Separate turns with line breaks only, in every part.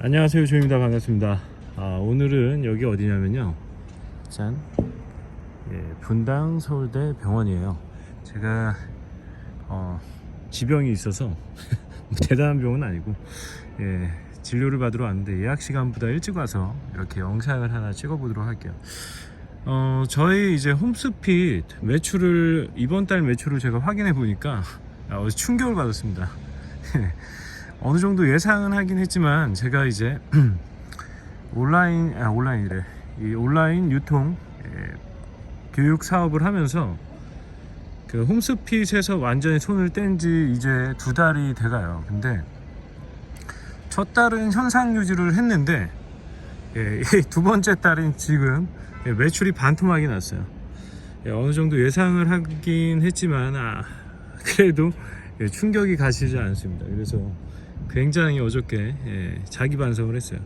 안녕하세요, 조입니다. 반갑습니다. 오늘은 여기 어디냐면요, 짠, 분당 서울대 병원이에요. 제가 지병이 있어서 뭐 대단한 병은 아니고, 진료를 받으러 왔는데 예약 시간보다 일찍 와서 이렇게 영상을 하나 찍어보도록 할게요. 저희 이제 홈스핏 매출을, 이번 달 매출을 제가 확인해 보니까 어제 충격을 받았습니다. 어느 정도 예상은 하긴 했지만, 제가 이제 이 온라인 유통 교육 사업을 하면서 그 홈스핏에서 완전히 손을 뗀 지 이제 2달이 돼가요. 근데 첫 달은 현상 유지를 했는데, 두 번째 달인 지금 매출이 반토막이 났어요. 어느 정도 예상을 하긴 했지만 그래도 충격이 가시지 않습니다. 그래서 굉장히 어저께 자기 반성을 했어요.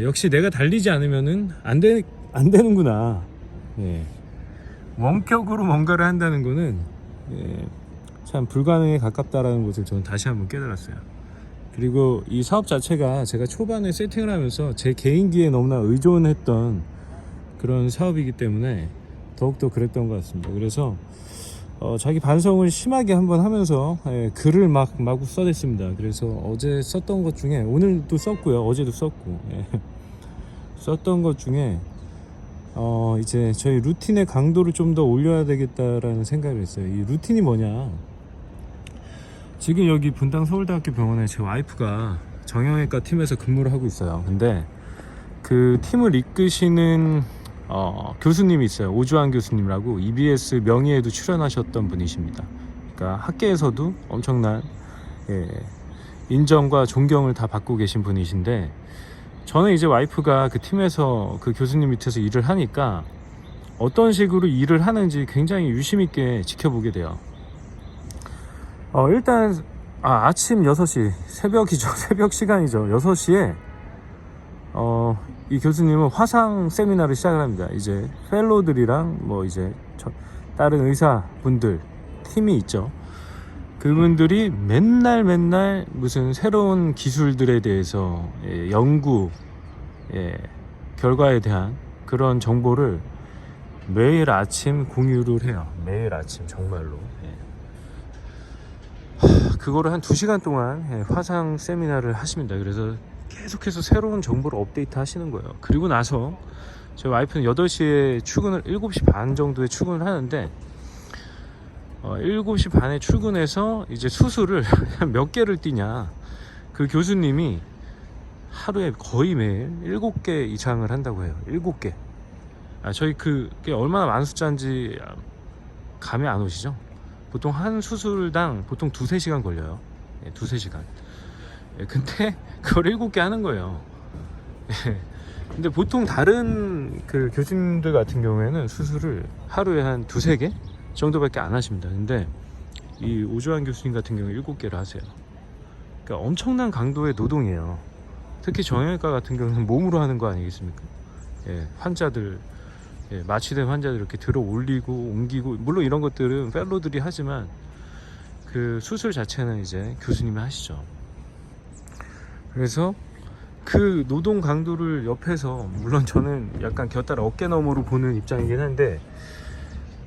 역시 내가 달리지 않으면은 안 되는구나. 원격으로 뭔가를 한다는 거는 참 불가능에 가깝다라는 것을 저는 다시 한번 깨달았어요. 그리고 이 사업 자체가 제가 초반에 세팅을 하면서 제 개인기에 너무나 의존했던 그런 사업이기 때문에 더욱더 그랬던 것 같습니다. 그래서 자기 반성을 심하게 한번 하면서 글을 마구 써댔습니다. 그래서 어제 썼던 것 중에, 오늘도 썼고요, 어제도 썼고, 썼던 것 중에 이제 저희 루틴의 강도를 좀 더 올려야 되겠다라는 생각을 했어요. 이 루틴이 뭐냐, 지금 여기 분당 서울대학교 병원에 제 와이프가 정형외과 팀에서 근무를 하고 있어요. 근데 그 팀을 이끄시는 교수님이 있어요. 오주환 교수님이라고 EBS 명의에도 출연하셨던 분이십니다. 그러니까 학계에서도 엄청난 인정과 존경을 다 받고 계신 분이신데, 저는 이제 와이프가 그 팀에서 그 교수님 밑에서 일을 하니까 어떤 식으로 일을 하는지 굉장히 유심 있게 지켜보게 돼요. 일단 아침 6시, 새벽이죠. 새벽 시간이죠. 6시에 이 교수님은 화상 세미나를 시작을 합니다. 이제 펠로들이랑 뭐 이제 다른 의사분들 팀이 있죠. 그분들이 맨날 무슨 새로운 기술들에 대해서 연구 결과에 대한 그런 정보를 매일 아침 공유를 해요. 매일 아침 정말로. 그거를 한 2시간 동안 화상 세미나를 하십니다. 그래서 계속해서 새로운 정보를 업데이트 하시는 거예요. 그리고 나서 저희 와이프는 8시에 출근을, 7시 반 정도에 출근을 하는데 7시 반에 출근해서 이제 수술을 몇 개를 뛰냐, 그 교수님이 하루에 거의 매일 7개 이상을 한다고 해요. 7개. 저희 그게 얼마나 많은 숫자인지 감이 안 오시죠? 보통 한 수술당 보통 2-3시간 걸려요. 2-3시간. 근데 그걸 7개 하는 거예요. 근데 보통 다른 그 교수님들 같은 경우에는 수술을 하루에 한 2-3개 정도밖에 안 하십니다. 근데 이 오주환 교수님 같은 경우에 7개를 하세요. 그러니까 엄청난 강도의 노동이에요. 특히 정형외과 같은 경우는 몸으로 하는 거 아니겠습니까? 환자들, 마취된 환자들 이렇게 들어 올리고 옮기고, 물론 이런 것들은 펠로들이 하지만 그 수술 자체는 이제 교수님이 하시죠. 그래서 그 노동 강도를 옆에서, 물론 저는 약간 곁다리 어깨너머로 보는 입장이긴 한데,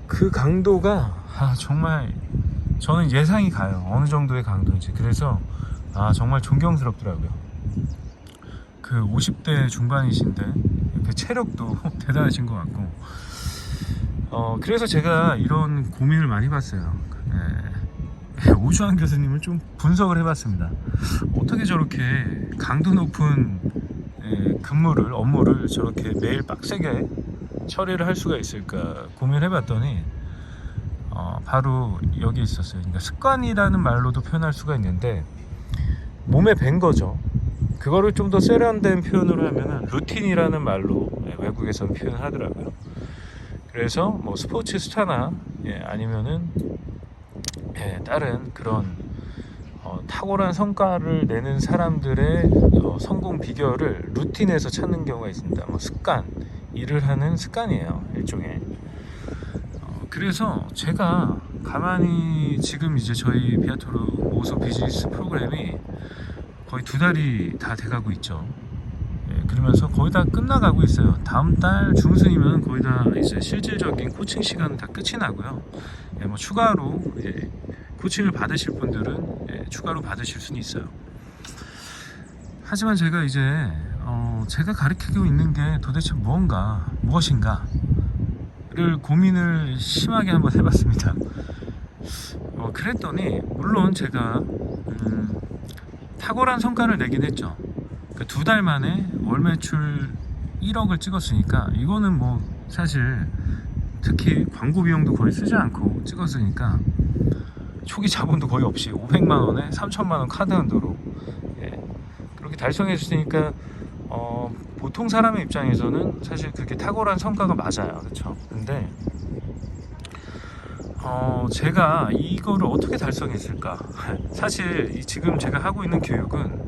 그 강도가 정말 저는 예상이 가요. 어느 정도의 강도인지. 그래서 정말 존경스럽더라고요. 그 50대 중반이신데 그 체력도 대단하신 것 같고, 그래서 제가 이런 고민을 많이 해봤어요. 오주환 교수님을 좀 분석을 해봤습니다. 어떻게 저렇게 강도 높은 업무를 저렇게 매일 빡세게 처리를 할 수가 있을까 고민을 해봤더니 바로 여기 있었어요. 그러니까 습관이라는 말로도 표현할 수가 있는데, 몸에 밴 거죠. 그거를 좀 더 세련된 표현으로 하면은 루틴이라는 말로 외국에서는 표현을 하더라고요. 그래서 뭐 스포츠 스타나 아니면은 다른 그런 탁월한 성과를 내는 사람들의 성공 비결을 루틴에서 찾는 경우가 있습니다. 뭐 습관, 일을 하는 습관이에요, 일종의. 그래서 제가 가만히 지금 이제 저희 비아토르 오소 비즈니스 프로그램이 거의 2달이 다 돼가고 있죠. 예, 그러면서 거의 다 끝나가고 있어요. 다음 달 중순이면 거의 다 이제 실질적인 코칭 시간은 다 끝이 나고요. 예, 뭐 추가로 코칭을 받으실 분들은 추가로 받으실 수는 있어요. 하지만 제가 이제 제가 가르치고 있는 게 도대체 무엇인가를 고민을 심하게 한번 해봤습니다. 그랬더니 물론 제가 탁월한 성과를 내긴 했죠. 그 2달 만에 월 매출 1억을 찍었으니까 이거는 뭐 사실 특히 광고 비용도 거의 쓰지 않고 찍었으니까 초기 자본도 거의 없이 500만 원에 3천만 원 카드 한도로 그렇게 달성해 주시니까 보통 사람의 입장에서는 사실 그게 탁월한 성과가 맞아요. 그렇죠? 근데 제가 이거를 어떻게 달성했을까? 사실 지금 제가 하고 있는 교육은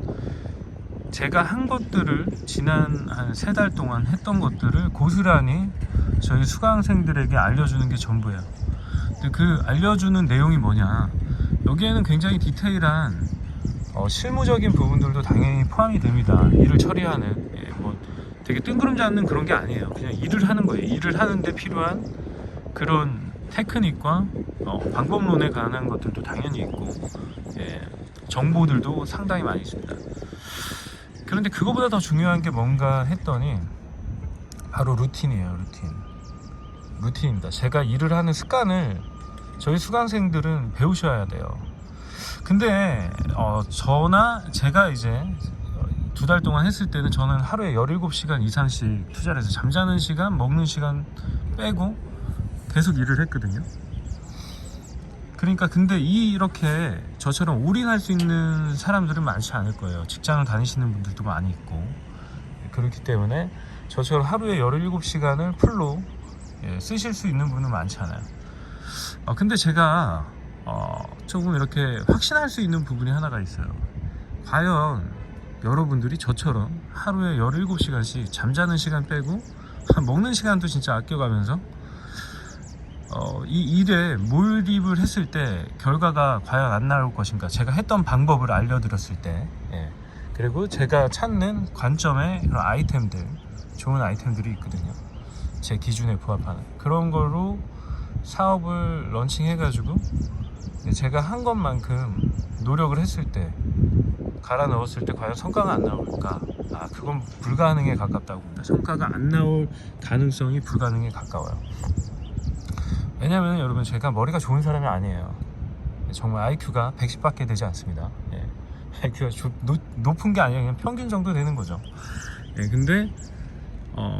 제가 한 것들을 지난 한 3달 동안 했던 것들을 고스란히 저희 수강생들에게 알려주는 게 전부예요. 근데 그 알려주는 내용이 뭐냐? 여기에는 굉장히 디테일한 실무적인 부분들도 당연히 포함이 됩니다. 일을 처리하는 뭐 되게 뜬구름 잡는 그런 게 아니에요. 그냥 일을 하는 거예요. 일을 하는데 필요한 그런 테크닉과 방법론에 관한 것들도 당연히 있고 정보들도 상당히 많이 있습니다. 그런데 그거보다 더 중요한 게 뭔가 했더니 바로 루틴이에요. 루틴입니다. 제가 일을 하는 습관을 저희 수강생들은 배우셔야 돼요. 근데 저나 제가 이제 2달 동안 했을 때는 저는 하루에 17시간 이상씩 투자를 해서 잠자는 시간, 먹는 시간 빼고 계속 일을 했거든요. 그러니까 근데 이렇게 저처럼 올인할 수 있는 사람들은 많지 않을 거예요. 직장을 다니시는 분들도 많이 있고 그렇기 때문에 저처럼 하루에 17시간을 풀로 쓰실 수 있는 분은 많지 않아요. 근데 제가 조금 이렇게 확신할 수 있는 부분이 하나가 있어요. 과연 여러분들이 저처럼 하루에 17시간씩 잠자는 시간 빼고 먹는 시간도 진짜 아껴가면서 이 일에 몰입을 했을 때 결과가 과연 안 나올 것인가, 제가 했던 방법을 알려드렸을 때 그리고 제가 찾는 관점의 그런 아이템들, 좋은 아이템들이 있거든요. 제 기준에 부합하는 그런 걸로 사업을 런칭해가지고 제가 한 것만큼 노력을 했을 때, 갈아 넣었을 때 과연 성과가 안 나올까? 그건 불가능에 가깝다고 봅니다. 성과가 안 나올 가능성이 불가능에 가까워요. 왜냐면 여러분, 제가 머리가 좋은 사람이 아니에요. 정말 IQ가 110밖에 되지 않습니다. IQ가 높은 게 아니라 그냥 평균 정도 되는 거죠. 근데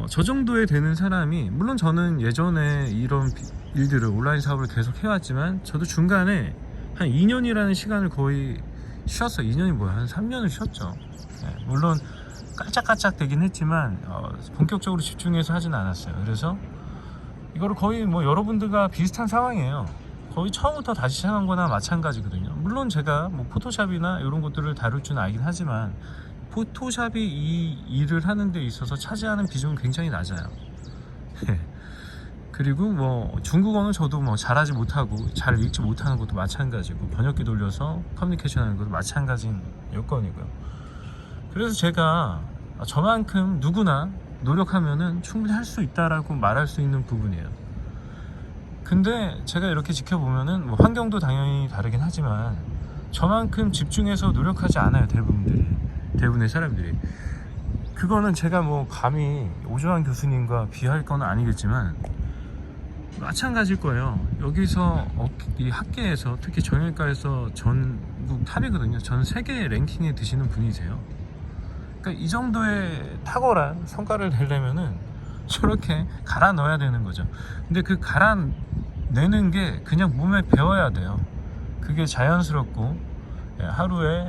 저 정도에 되는 사람이, 물론 저는 예전에 이런 일들을, 온라인 사업을 계속 해왔지만 저도 중간에 한 2년이라는 시간을 거의 쉬었어요. 2년이 뭐야, 한 3년을 쉬었죠. 물론 깔짝깔짝 되긴 했지만 본격적으로 집중해서 하진 않았어요. 그래서 이거를 거의 뭐 여러분들과 비슷한 상황이에요. 거의 처음부터 다시 시작한 거나 마찬가지거든요. 물론 제가 뭐 포토샵이나 이런 것들을 다룰 줄 알긴 하지만 포토샵이 이 일을 하는 데 있어서 차지하는 비중은 굉장히 낮아요. 그리고 뭐 중국어는 저도 뭐 잘하지 못하고 잘 읽지 못하는 것도 마찬가지고, 번역기 돌려서 커뮤니케이션 하는 것도 마찬가지인 여건이고요. 그래서 제가 저만큼 누구나 노력하면은 충분히 할 수 있다라고 말할 수 있는 부분이에요. 근데 제가 이렇게 지켜보면은 뭐 환경도 당연히 다르긴 하지만 저만큼 집중해서 노력하지 않아요. 대부분의 사람들이. 그거는 제가 뭐 감히 오조환 교수님과 비할 건 아니겠지만 마찬가지일 거예요. 여기서 이 학계에서, 특히 정형외과에서 전국 탑이거든요. 전 세계 랭킹에 드시는 분이세요. 그러니까 이 정도의 탁월한 성과를 내려면은 저렇게 갈아 넣어야 되는 거죠. 근데 그 갈아 내는 게 그냥 몸에 배어야 돼요. 그게 자연스럽고, 하루에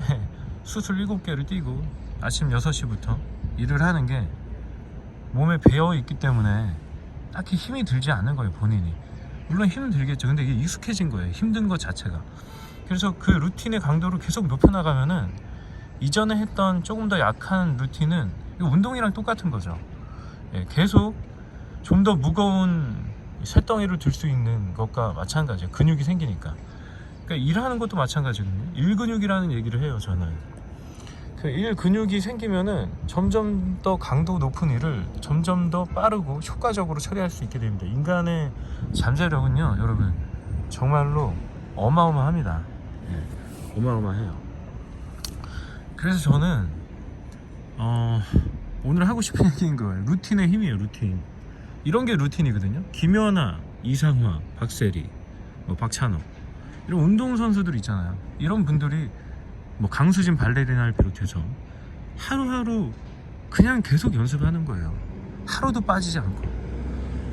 수술 7개를 띄고 아침 6시부터 일을 하는 게 몸에 배어 있기 때문에 딱히 힘이 들지 않는 거예요, 본인이. 물론 힘은 들겠죠. 근데 이게 익숙해진 거예요, 힘든 것 자체가. 그래서 그 루틴의 강도를 계속 높여나가면은 이전에 했던 조금 더 약한 루틴은 운동이랑 똑같은 거죠. 계속 좀 더 무거운 쇳덩이를 들 수 있는 것과 마찬가지예요. 근육이 생기니까. 그러니까 일하는 것도 마찬가지거든요. 일근육이라는 얘기를 해요, 저는. 그 일 근육이 생기면은 점점 더 강도 높은 일을 점점 더 빠르고 효과적으로 처리할 수 있게 됩니다. 인간의 잠재력은요, 여러분, 정말로 어마어마합니다. 예, 어마어마해요. 그래서 저는 오늘 하고 싶은 얘기인 거예요. 루틴의 힘이에요. 루틴. 이런 게 루틴이거든요. 김연아, 이상화, 박세리, 박찬호, 이런 운동선수들 있잖아요. 이런 분들이 강수진 발레리나를 비롯해서 하루하루 그냥 계속 연습하는 거예요. 하루도 빠지지 않고.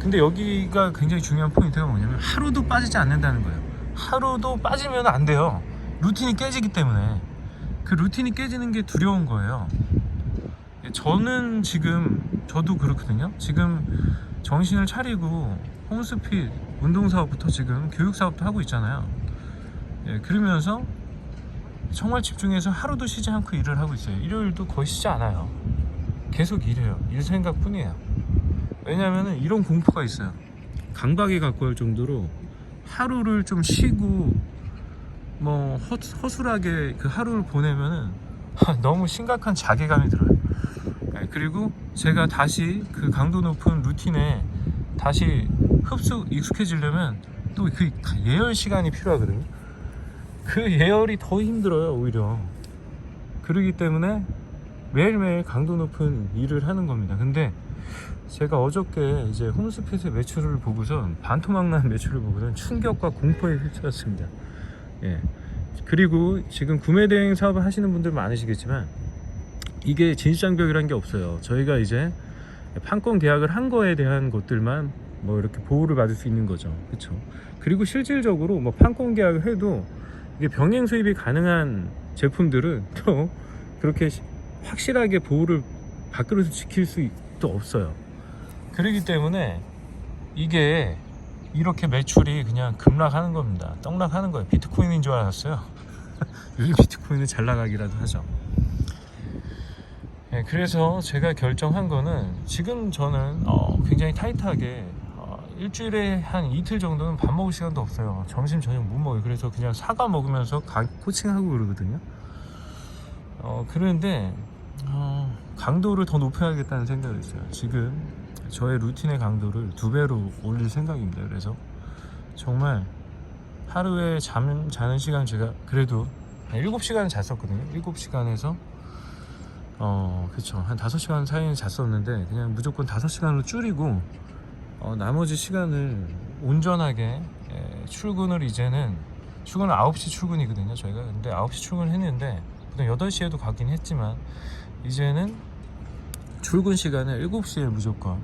근데 여기가 굉장히 중요한 포인트가 뭐냐면 하루도 빠지지 않는다는 거예요. 하루도 빠지면 안 돼요. 루틴이 깨지기 때문에. 그 루틴이 깨지는 게 두려운 거예요. 저는 지금, 저도 그렇거든요. 지금 정신을 차리고 홈스핏 운동사업부터 지금 교육사업도 하고 있잖아요. 그러면서 정말 집중해서 하루도 쉬지 않고 일을 하고 있어요. 일요일도 거의 쉬지 않아요. 계속 일해요. 일 생각뿐이에요. 왜냐하면 이런 공포가 있어요. 강박에 가까울 정도로 하루를 좀 쉬고 허술하게 그 하루를 보내면은 너무 심각한 자괴감이 들어요. 그리고 제가 다시 그 강도 높은 루틴에 다시 익숙해지려면 또 그 예열 시간이 필요하거든요. 그 예열이 더 힘들어요, 오히려. 그러기 때문에 매일매일 강도 높은 일을 하는 겁니다. 근데 제가 어저께 이제 홈스핏의 매출을 보고선, 반토막난 매출을 보고선 충격과 공포에 휩싸였습니다. 예. 그리고 지금 구매 대행 사업을 하시는 분들 많으시겠지만 이게 진수장벽이라는 게 없어요. 저희가 이제 판권 계약을 한 거에 대한 것들만 이렇게 보호를 받을 수 있는 거죠. 그렇죠? 그리고 실질적으로 판권 계약을 해도 이게 병행 수입이 가능한 제품들은 또 그렇게 확실하게 보호를 밖으로서 지킬 수도 없어요. 그렇기 때문에 이게 이렇게 매출이 그냥 급락하는 겁니다. 떡락하는 거예요. 비트코인인 줄 알았어요. 요즘 비트코인은 잘 나가기라도 하죠. 그래서 제가 결정한 거는, 지금 저는 굉장히 타이트하게 일주일에 한 이틀 정도는 밥 먹을 시간도 없어요. 점심 저녁 못 먹어요. 그래서 그냥 사과 먹으면서 코칭하고 그러거든요. 그런데 강도를 더 높여야겠다는 생각이 있어요. 지금 저의 루틴의 강도를 2배로 올릴 생각입니다. 그래서 정말 하루에 자는 시간, 제가 그래도 7시간 잤었거든요. 7시간에서 그쵸, 한 5시간 사이에 잤었는데 그냥 무조건 5시간으로 줄이고 나머지 시간을 온전하게, 출근을 이제는, 출근은 9시 출근이거든요, 저희가. 근데 9시 출근을 했는데 보통 8시에도 가긴 했지만 이제는 출근 시간을 7시에 무조건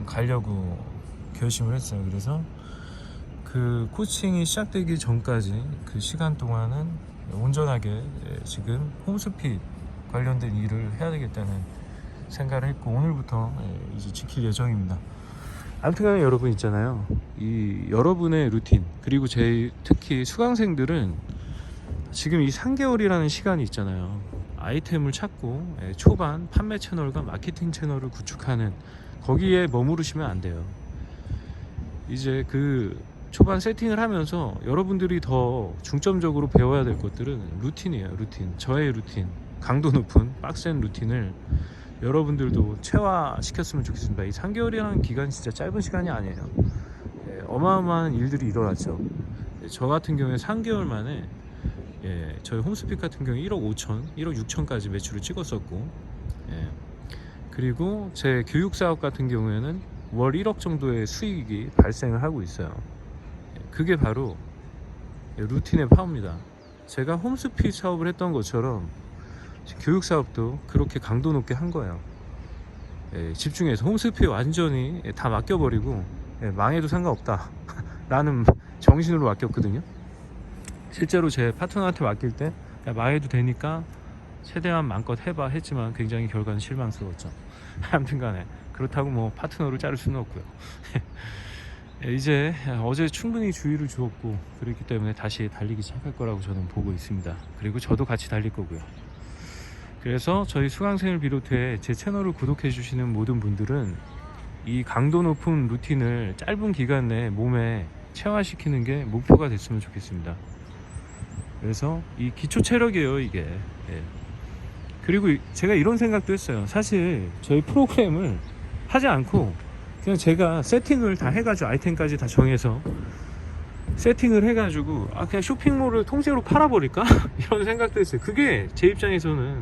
가려고 결심을 했어요. 그래서 그 코칭이 시작되기 전까지 그 시간 동안은 온전하게 지금 홈스핏 관련된 일을 해야 되겠다는 생각을 했고, 오늘부터 이제 지킬 예정입니다. 아무튼 여러분 있잖아요, 이 여러분의 루틴, 그리고 특히 수강생들은 지금 이 3개월이라는 시간이 있잖아요. 아이템을 찾고 초반 판매 채널과 마케팅 채널을 구축하는, 거기에 머무르시면 안 돼요. 이제 그 초반 세팅을 하면서 여러분들이 더 중점적으로 배워야 될 것들은 루틴이에요. 루틴, 저의 루틴, 강도 높은 빡센 루틴을 여러분들도 체화시켰으면 좋겠습니다. 이 3개월이라는 기간이 진짜 짧은 시간이 아니에요. 어마어마한 일들이 일어났죠. 저 같은 경우에 3개월 만에 저희 홈스핏 같은 경우에 1억 5천, 1억 6천까지 매출을 찍었었고, 그리고 제 교육사업 같은 경우에는 월 1억 정도의 수익이 발생을 하고 있어요. 그게 바로 루틴의 파워입니다. 제가 홈스핏 사업을 했던 것처럼 교육사업도 그렇게 강도 높게 한 거예요. 집중해서 홈스핏 완전히 다 맡겨버리고 망해도 상관없다 라는 정신으로 맡겼거든요. 실제로 제 파트너한테 맡길 때 망해도 되니까 최대한 마음껏 해봐 했지만 굉장히 결과는 실망스러웠죠. 아무튼간에 그렇다고 파트너를 자를 수는 없고요. 이제 어제 충분히 주의를 주었고, 그렇기 때문에 다시 달리기 시작할 거라고 저는 보고 있습니다. 그리고 저도 같이 달릴 거고요. 그래서 저희 수강생을 비롯해 제 채널을 구독해 주시는 모든 분들은 이 강도 높은 루틴을 짧은 기간 내에 몸에 체화시키는 게 목표가 됐으면 좋겠습니다. 그래서 이 기초 체력이에요, 이게. 그리고 제가 이런 생각도 했어요. 사실 저희 프로그램을 하지 않고 그냥 제가 세팅을 다 해가지고 아이템까지 다 정해서 세팅을 해가지고 그냥 쇼핑몰을 통째로 팔아버릴까? 이런 생각도 했어요. 그게 제 입장에서는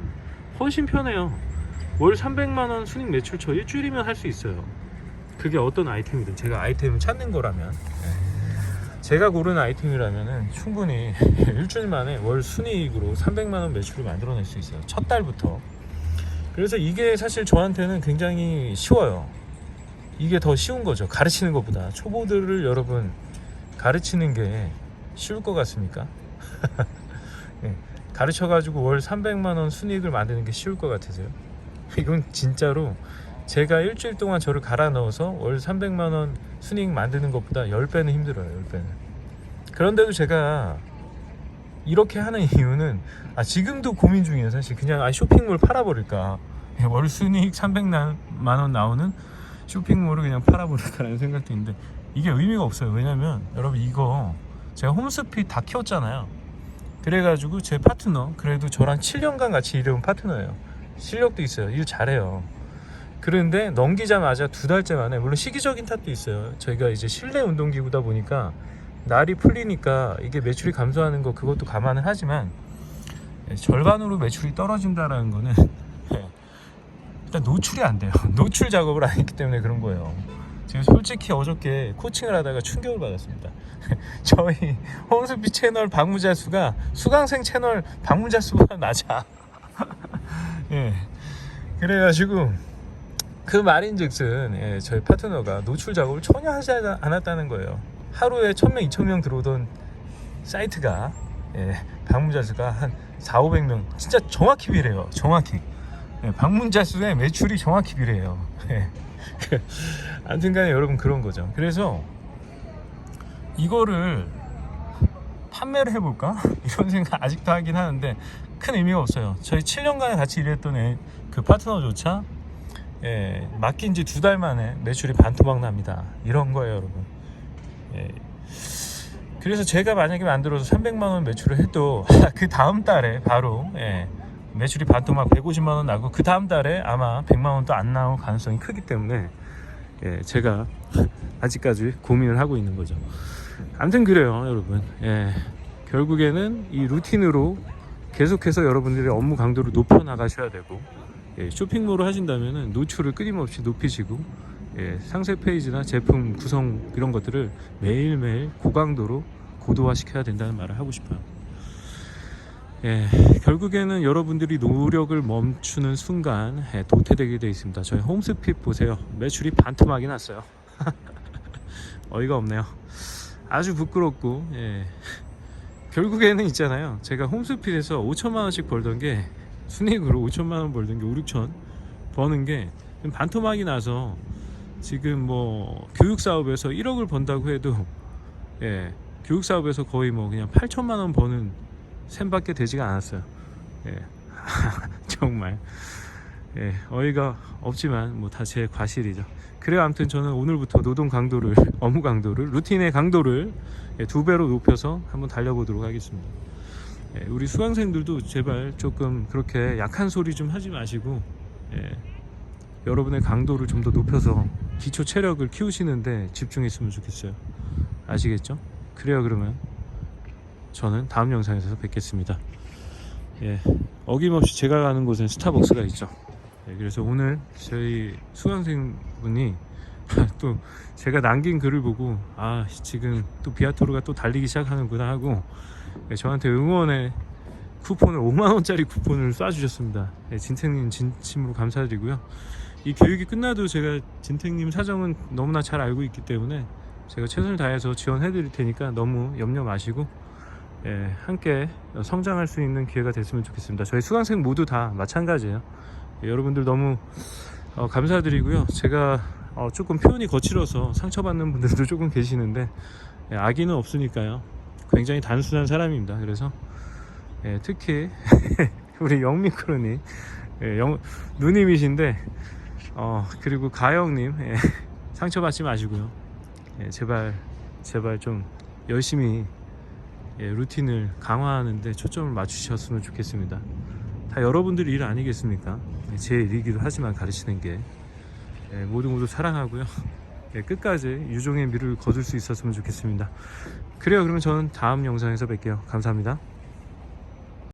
훨씬 편해요. 월 300만원 순익 매출처 일주일이면 할 수 있어요. 그게 어떤 아이템이든 제가 아이템을 찾는 거라면, 제가 고른 아이템이라면 충분히 일주일 만에 월 순이익으로 300만원 매출을 만들어낼 수 있어요. 첫 달부터. 그래서 이게 사실 저한테는 굉장히 쉬워요. 이게 더 쉬운 거죠. 가르치는 것보다. 초보들을 여러분 가르치는 게 쉬울 것 같습니까? 가르쳐가지고 월 300만원 순이익을 만드는 게 쉬울 것 같으세요? 이건 진짜로 제가 일주일 동안 저를 갈아 넣어서 월 300만원 순이익 만드는 것보다 10배는 힘들어요. 10배는. 그런데도 제가 이렇게 하는 이유는 지금도 고민 중이에요. 사실 그냥 쇼핑몰 팔아버릴까, 월 순이익 300만원 나오는 쇼핑몰을 그냥 팔아버릴까라는 생각도 있는데 이게 의미가 없어요. 왜냐면 여러분 이거 제가 홈스핏 다 키웠잖아요. 그래가지고 제 파트너, 그래도 저랑 7년간 같이 일해온 파트너예요. 실력도 있어요. 일 잘해요. 그런데 넘기자마자 2달째 만에, 물론 시기적인 탓도 있어요. 저희가 이제 실내 운동기구다 보니까 날이 풀리니까 이게 매출이 감소하는 거 그것도 감안을 하지만 절반으로 매출이 떨어진다라는 거는 일단 노출이 안 돼요. 노출 작업을 안 했기 때문에 그런 거예요. 제가 솔직히 어저께 코칭을 하다가 충격을 받았습니다. 저희 홈스핏 채널 방문자 수가 수강생 채널 방문자 수보다 낮아. 예. 그래가지고 그 말인즉슨 저희 파트너가 노출 작업을 전혀 하지 않았다는 거예요. 하루에 1000명, 2000명 들어오던 사이트가 방문자 수가 한 400~500명, 진짜 정확히 비례해요. 정확히. 방문자 수에 매출이 정확히 비례해요. 아무튼간에 여러분 그런 거죠. 그래서 이거를 판매를 해볼까? 이런 생각 아직도 하긴 하는데 큰 의미가 없어요. 저희 7년간에 같이 일했던 그 파트너조차 맡긴 지 2달 만에 매출이 반토막 납니다. 이런 거예요, 여러분. 그래서 제가 만약에 만들어서 300만원 매출을 해도 그 다음 달에 바로 매출이 반토막 150만원 나고 그 다음 달에 아마 100만원도 안 나올 가능성이 크기 때문에 제가 아직까지 고민을 하고 있는 거죠. 아무튼 그래요, 여러분. 결국에는 이 루틴으로 계속해서 여러분들의 업무 강도를 높여 나가셔야 되고, 쇼핑몰을 하신다면 노출을 끊임없이 높이시고, 상세 페이지나 제품 구성 이런 것들을 매일매일 고강도로 고도화 시켜야 된다는 말을 하고 싶어요. 결국에는 여러분들이 노력을 멈추는 순간 도태되게 되어 있습니다. 저희 홈스핏 보세요. 매출이 반토막이 났어요. 어이가 없네요. 아주 부끄럽고, 결국에는 있잖아요. 제가 홈스핏에서 5천만원씩 벌던 게, 순이익으로 5천만원 벌던 게 5~6천 버는 게 반토막이 나서 지금 뭐 교육사업에서 1억을 번다고 해도 교육사업에서 거의 뭐 그냥 8천만원 버는 셈밖에 되지가 않았어요. 정말 어이가 없지만 뭐 다 제 과실이죠. 그래요. 아무튼 저는 오늘부터 노동 강도를, 업무 강도를, 루틴의 강도를 2배로 높여서 한번 달려보도록 하겠습니다. 우리 수강생들도 제발 조금 그렇게 약한 소리 좀 하지 마시고 여러분의 강도를 좀 더 높여서 기초 체력을 키우시는데 집중했으면 좋겠어요. 아시겠죠? 그래요. 그러면 저는 다음 영상에서 뵙겠습니다. 어김없이 제가 가는 곳엔 스타벅스가 있죠. 그래서 오늘 저희 수강생분이 또 제가 남긴 글을 보고 지금 또 비아토르가 또 달리기 시작하는구나 하고 저한테 응원의 쿠폰을 5만원짜리 쿠폰을 쏴주셨습니다. 진택님 진심으로 감사드리고요. 이 교육이 끝나도 제가 진택님 사정은 너무나 잘 알고 있기 때문에 제가 최선을 다해서 지원해 드릴 테니까 너무 염려 마시고 함께 성장할 수 있는 기회가 됐으면 좋겠습니다. 저희 수강생 모두 다 마찬가지예요. 여러분들 너무 감사드리고요. 제가 조금 표현이 거칠어서 상처받는 분들도 조금 계시는데 악의는 없으니까요. 굉장히 단순한 사람입니다. 그래서 특히 우리 영미크로님 누님이신데 그리고 가영님 상처받지 마시고요. 제발 좀 열심히 루틴을 강화하는데 초점을 맞추셨으면 좋겠습니다. 다 여러분들 일 아니겠습니까? 제 일이기도 하지만 가르치는 게 모두 사랑하고요. 끝까지 유종의 미를 거둘 수 있었으면 좋겠습니다. 그래요. 그러면 저는 다음 영상에서 뵐게요. 감사합니다.